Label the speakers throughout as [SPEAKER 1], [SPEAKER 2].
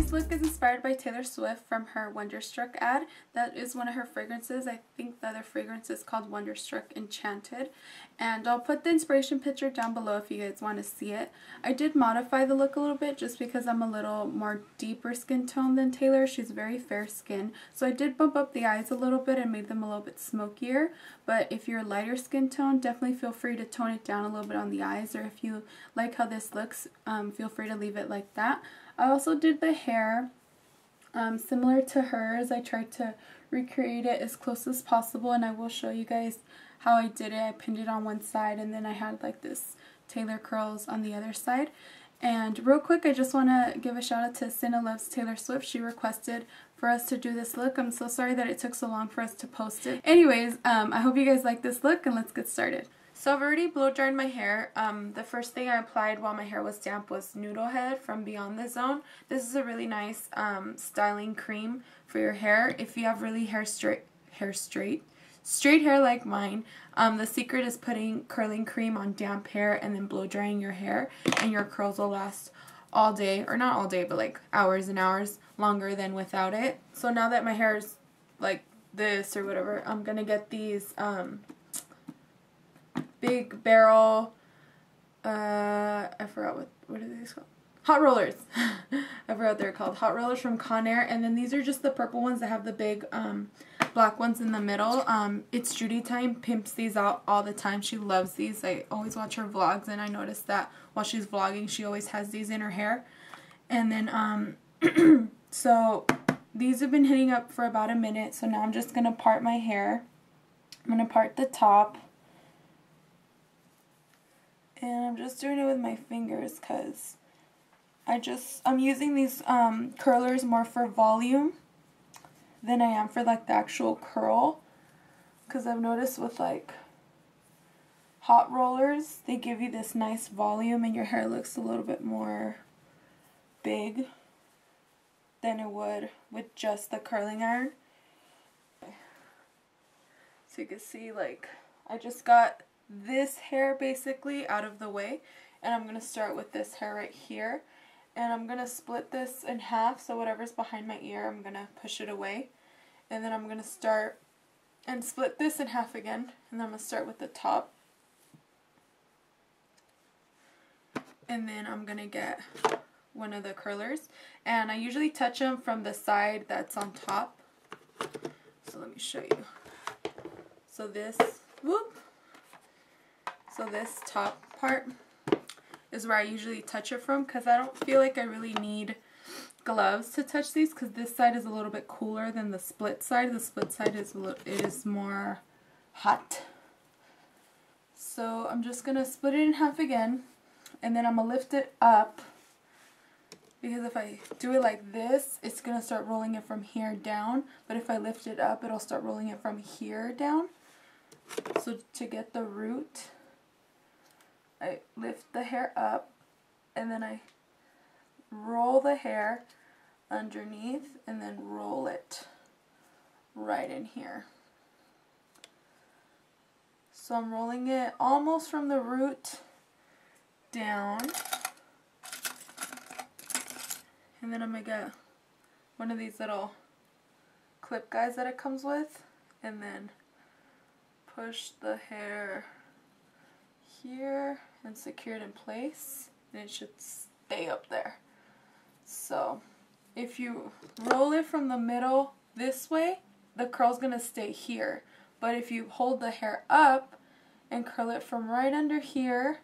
[SPEAKER 1] This look is inspired by Taylor Swift from her Wonderstruck ad. That is one of her fragrances. I think the other fragrance is called Wonderstruck Enchanted. And I'll put the inspiration picture down below if you guys want to see it. I did modify the look a little bit just because I'm a little more deeper skin tone than Taylor. She's very fair skin. So I did bump up the eyes a little bit and made them a little bit smokier. But if you're a lighter skin tone, definitely feel free to tone it down a little bit on the eyes. Or if you like how this looks, feel free to leave it like that. I also did the hair similar to hers. I tried to recreate it as close as possible, and I will show you guys how I did it. I pinned it on one side, and then I had like this Taylor curls on the other side. And real quick, I just want to give a shout out to SinaLovesTaylorSwift. She requested for us to do this look. I'm so sorry that it took so long for us to post it. Anyways, I hope you guys like this look, and let's get started. So I've already blow dried my hair. The first thing I applied while my hair was damp was Noodle Head from Beyond the Zone. This is a really nice styling cream for your hair. If you have really straight hair like mine, the secret is putting curling cream on damp hair and then blow drying your hair, and your curls will last all day, or not all day, but like hours and hours longer than without it. So now that my hair is like this or whatever, I'm gonna get these Big Barrel, I forgot what are these called? Hot rollers. I forgot what they're called. Hot rollers from Conair. And then these are just the purple ones that have the big black ones in the middle. It's Judy Time pimps these out all the time. She loves these. I always watch her vlogs, and I noticed that while she's vlogging, she always has these in her hair. And then, so these have been hitting up for about a minute. So now I'm just going to part my hair. I'm going to part the top. And I'm just doing it with my fingers because I'm using these curlers more for volume than I am for like the actual curl. Because I've noticed with like hot rollers, they give you this nice volume and your hair looks a little bit more big than it would with just the curling iron. So you can see, like, I just got this hair basically out of the way, and I'm going to start with this hair right here, and I'm going to split this in half, so whatever's behind my ear, I'm going to push it away, and then I'm going to start and split this in half again, and then I'm going to start with the top, and then I'm going to get one of the curlers, and I usually touch them from the side that's on top. So let me show you. So this, whoop. So this top part is where I usually touch it from, because I don't feel like I really need gloves to touch these, because this side is a little bit cooler than the split side. The split side is more hot. So I'm just going to split it in half again, and then I'm going to lift it up, because if I do it like this, it's going to start rolling it from here down, but if I lift it up, it'll start rolling it from here down. So to get the root, I lift the hair up, and then I roll the hair underneath, and then roll it right in here. So I'm rolling it almost from the root down, and then I'm going to get one of these little clip guys that it comes with, and then push the hair here and secure it in place, and it should stay up there. So if you roll it from the middle this way, the curl's going to stay here, but if you hold the hair up and curl it from right under here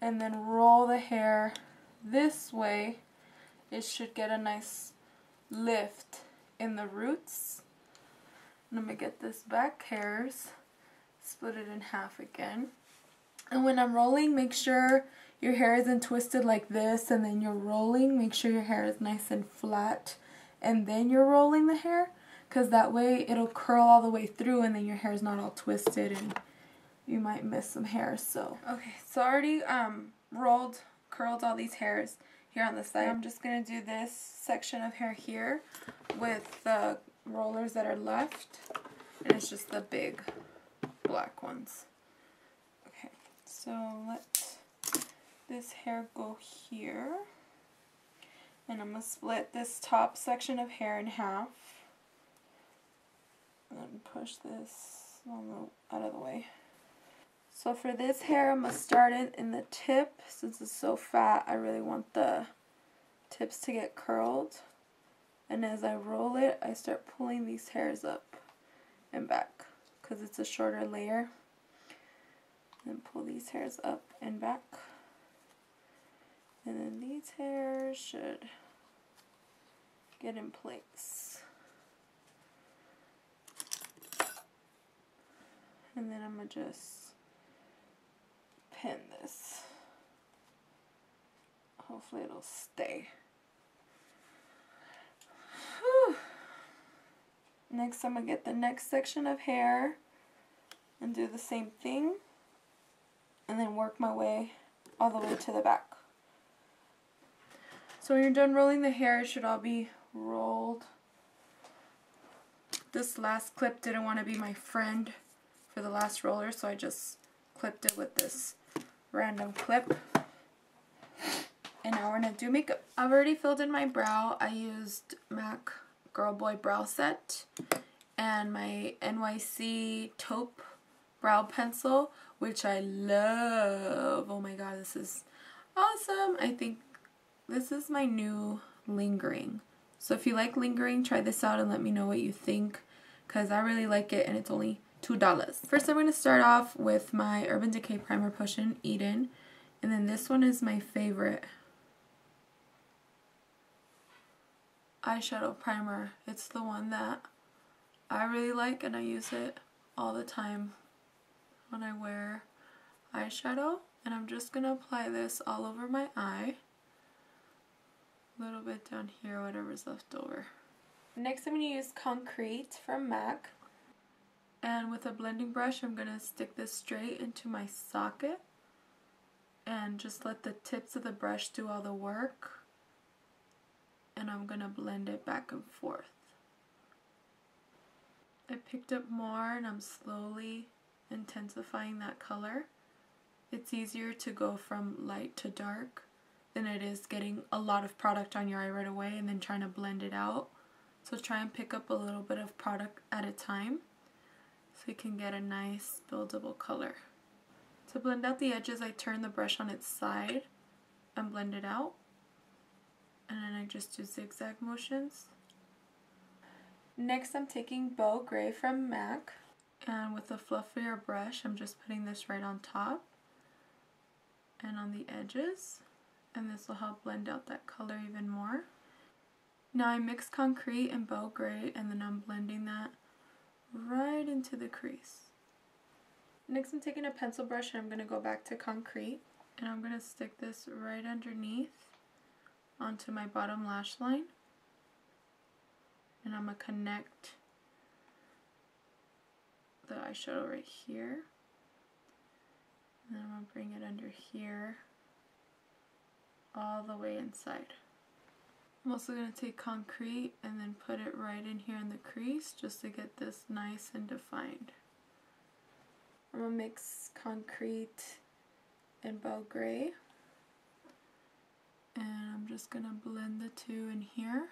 [SPEAKER 1] and then roll the hair this way, it should get a nice lift in the roots. And I'm going to get this back hairs, split it in half again. And when I'm rolling, make sure your hair isn't twisted like this, and then you're rolling. Make sure your hair is nice and flat, and then you're rolling the hair, because that way it'll curl all the way through, and then your hair is not all twisted, and you might miss some hairs. So okay, so I already curled all these hairs here on the side. I'm just going to do this section of hair here with the rollers that are left, and it's just the big black ones. Okay, so let this hair go here, And I'm going to split this top section of hair in half. And then push this out of the way. So for this hair, I'm going to start it in the tip. Since it's so fat, I really want the tips to get curled. And as I roll it, I start pulling these hairs up and back because it's a shorter layer. And pull these hairs up and back. And then these hairs should get in place. And then I'm going to just pin this. Hopefully it'll stay. Whew. Next I'm going to get the next section of hair and do the same thing. And then work my way all the way to the back. So when you're done rolling the hair, it should all be rolled. This last clip didn't want to be my friend for the last roller, so I just clipped it with this random clip. And now we're going to do makeup. I've already filled in my brow. I used MAC Girl Boy Brow Set and my NYC Taupe brow pencil, which I love. Oh my god, this is awesome. I think this is my new lingering. So if you like lingering, try this out and let me know what you think, because I really like it and it's only $2. First I'm going to start off with my Urban Decay Primer Potion, Eden. And then this one is my favorite eyeshadow primer. It's the one that I really like and I use it all the time when I wear eyeshadow. And I'm just going to apply this all over my eye. A little bit down here, whatever's left over. Next I'm going to use Concrete from MAC. And with a blending brush I'm going to stick this straight into my socket. And just let the tips of the brush do all the work. And I'm going to blend it back and forth. I picked up more and I'm slowly intensifying that color. It's easier to go from light to dark than it is getting a lot of product on your eye right away and then trying to blend it out. So try and pick up a little bit of product at a time so you can get a nice buildable color. To blend out the edges, I turn the brush on its side and blend it out. And then I just do zigzag motions. Next I'm taking Bow Gray from MAC. And with a fluffier brush, I'm just putting this right on top and on the edges. And this will help blend out that color even more. Now I mix Concrete and Bow Gray and then I'm blending that right into the crease. Next I'm taking a pencil brush and I'm going to go back to Concrete. And I'm going to stick this right underneath onto my bottom lash line. And I'm going to connect the eyeshadow right here. And then I'm going to bring it under here all the way inside. I'm also going to take Concrete and then put it right in here in the crease just to get this nice and defined. I'm going to mix Concrete and Bow Gray. And I'm just going to blend the two in here.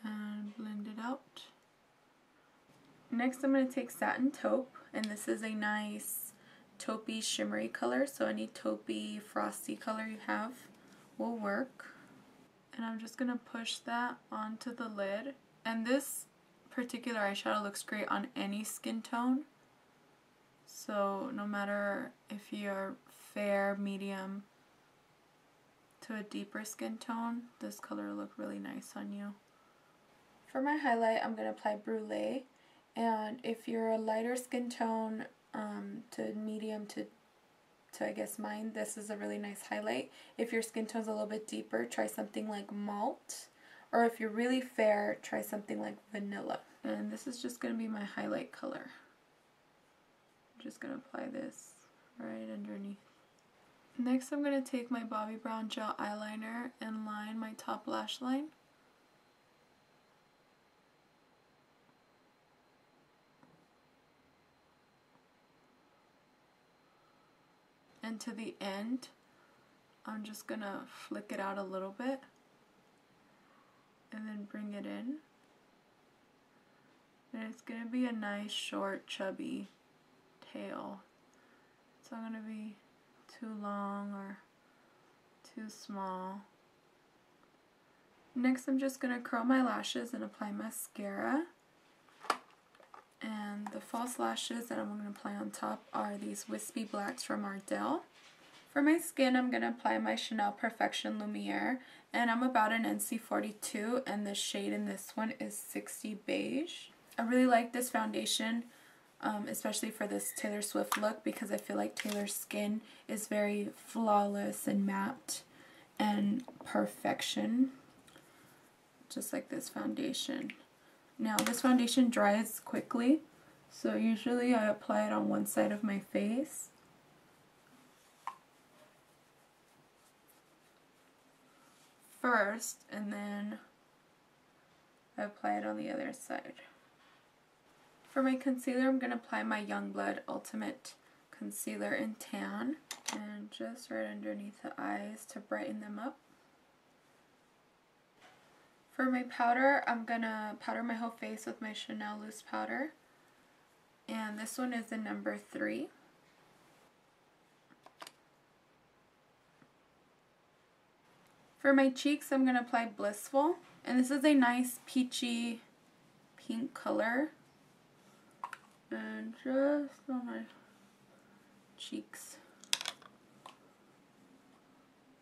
[SPEAKER 1] And blend it out. Next I'm going to take Satin Taupe, and this is a nice taupey shimmery color, so any taupey frosty color you have will work. And I'm just going to push that onto the lid. And this particular eyeshadow looks great on any skin tone. So no matter if you're fair, medium to a deeper skin tone, this color will look really nice on you. For my highlight, I'm going to apply Brulee, and if you're a lighter skin tone to medium to I guess mine, this is a really nice highlight. If your skin tone's a little bit deeper, try something like Malt, or if you're really fair, try something like Vanilla. And this is just going to be my highlight color. I'm just going to apply this right underneath. Next I'm going to take my Bobbi Brown gel eyeliner and line my top lash line. And to the end I'm just gonna flick it out a little bit and then bring it in. And it's gonna be a nice short chubby tail. It's not gonna be too long or too small. Next I'm just gonna curl my lashes and apply mascara. And the false lashes that I'm going to apply on top are these wispy blacks from Ardell. For my skin, I'm going to apply my Chanel Perfection Lumiere, and I'm about an NC42, and the shade in this one is 60 Beige. I really like this foundation, especially for this Taylor Swift look, because I feel like Taylor's skin is very flawless and matte and perfection, just like this foundation. Now this foundation dries quickly, so usually I apply it on one side of my face. First, and then I apply it on the other side. For my concealer, I'm going to apply my Youngblood Ultimate Concealer in Tan, and just right underneath the eyes to brighten them up. For my powder, I'm going to powder my whole face with my Chanel Loose Powder. And this one is the number 3. For my cheeks, I'm going to apply Blissful. And this is a nice peachy pink color. And just on my cheeks.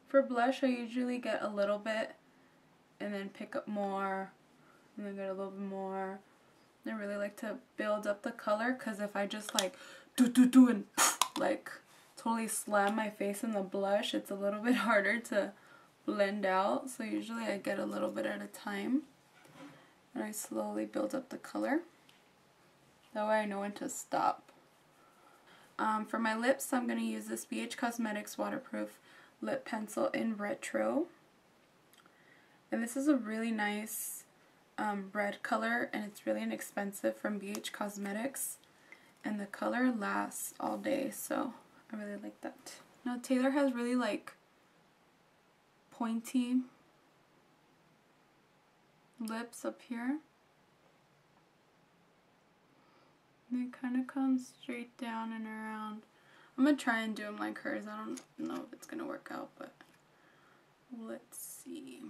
[SPEAKER 1] For blush, I usually get a little bit and then pick up more, and then get a little bit more. I really like to build up the color, because if I just like do and like totally slam my face in the blush, it's a little bit harder to blend out. So usually I get a little bit at a time, and I slowly build up the color. That way I know when to stop. For my lips, I'm going to use this BH Cosmetics Waterproof Lip Pencil in Retro. And this is a really nice red color, and it's really inexpensive from BH Cosmetics. And the color lasts all day, so I really like that. Now Taylor has really like pointy lips up here. And they kind of come straight down and around. I'm going to try and do them like hers. I don't know if it's going to work out, but let's see.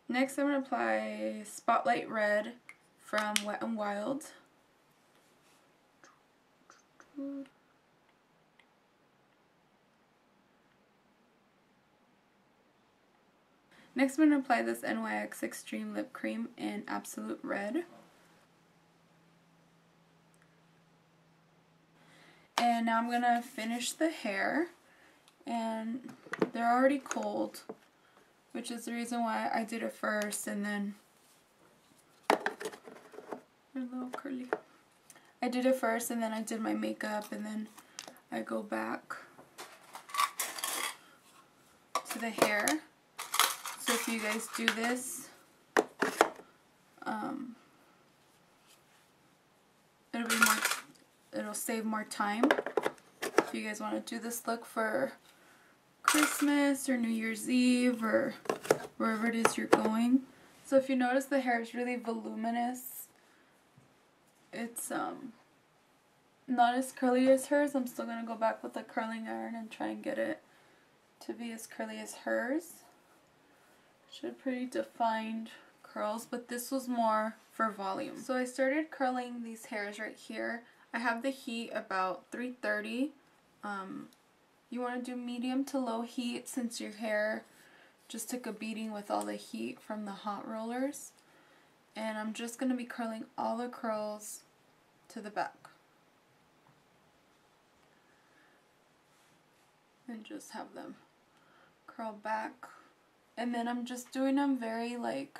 [SPEAKER 1] Next, I'm going to apply Spotlight Red from Wet n Wild. Next, I'm going to apply this NYX Extreme Lip Cream in Absolute Red. And now I'm going to finish the hair. And they're already cold, which is the reason why I did it first, and then they're a little curly. I did it first, and then I did my makeup, and then I go back to the hair. So if you guys do this, it'll save more time. If you guys want to do this look for Christmas or New Year's Eve or wherever it is you're going. So if you notice, the hair is really voluminous. It's not as curly as hers. I'm still going to go back with a curling iron and try and get it to be as curly as hers. She had pretty defined curls, but this was more for volume. So I started curling these hairs right here. I have the heat about 330. You want to do medium to low heat, since your hair just took a beating with all the heat from the hot rollers. And I'm just going to be curling all the curls to the back. And just have them curl back. And then I'm just doing them very like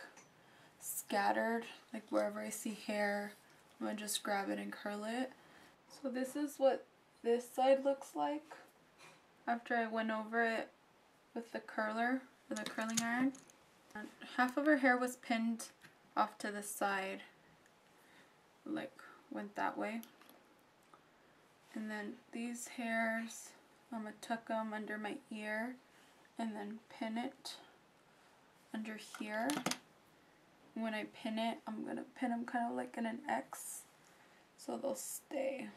[SPEAKER 1] scattered, like wherever I see hair, I'm going to just grab it and curl it. So this is what this side looks like after I went over it with the curler, or the curling iron. And half of her hair was pinned off to the side, like went that way. And then these hairs, I'm going to tuck them under my ear and then pin it under here. When I pin it, I'm going to pin them kind of like in an X so they'll stay.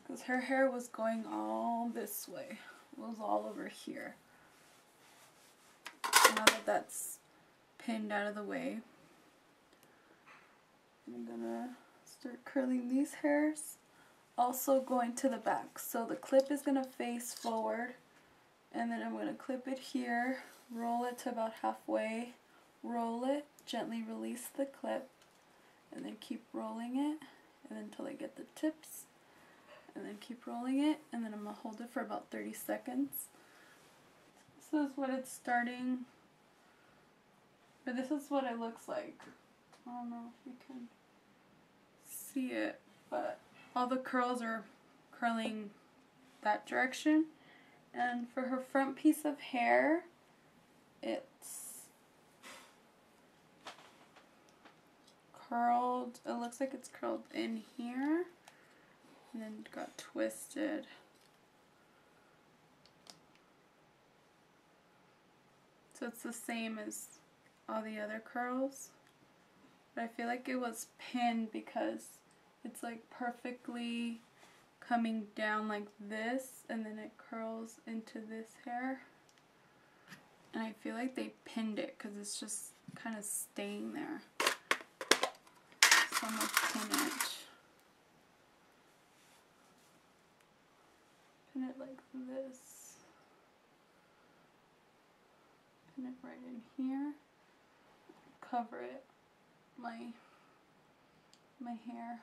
[SPEAKER 1] Because her hair was going all this way. It was all over here. Now that that's pinned out of the way, I'm going to start curling these hairs. Also going to the back. So the clip is going to face forward. And then I'm going to clip it here, roll it to about halfway, roll it, gently release the clip, and then keep rolling it, and then until I get the tips, and then keep rolling it, and then I'm going to hold it for about 30 seconds. This is what it's starting, or this is what it looks like. I don't know if you can see it, but all the curls are curling that direction. And for her front piece of hair, it's curled, it looks like it's curled in here, and then got twisted. So it's the same as all the other curls, but I feel like it was pinned because it's like perfectly coming down like this, and then it curls into this hair, and I feel like they pinned it because it's just kind of staying there. So I'm going to pin it like this, pin it right in here, cover it, my hair,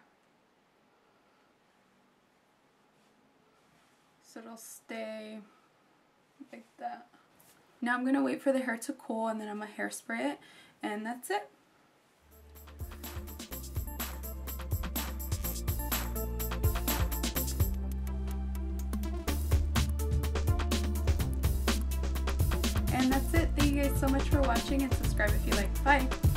[SPEAKER 1] so it'll stay like that. Now I'm going to wait for the hair to cool, and then I'm going to hairspray it, and that's it. And that's it. Thank you guys so much for watching, and subscribe if you like. Bye!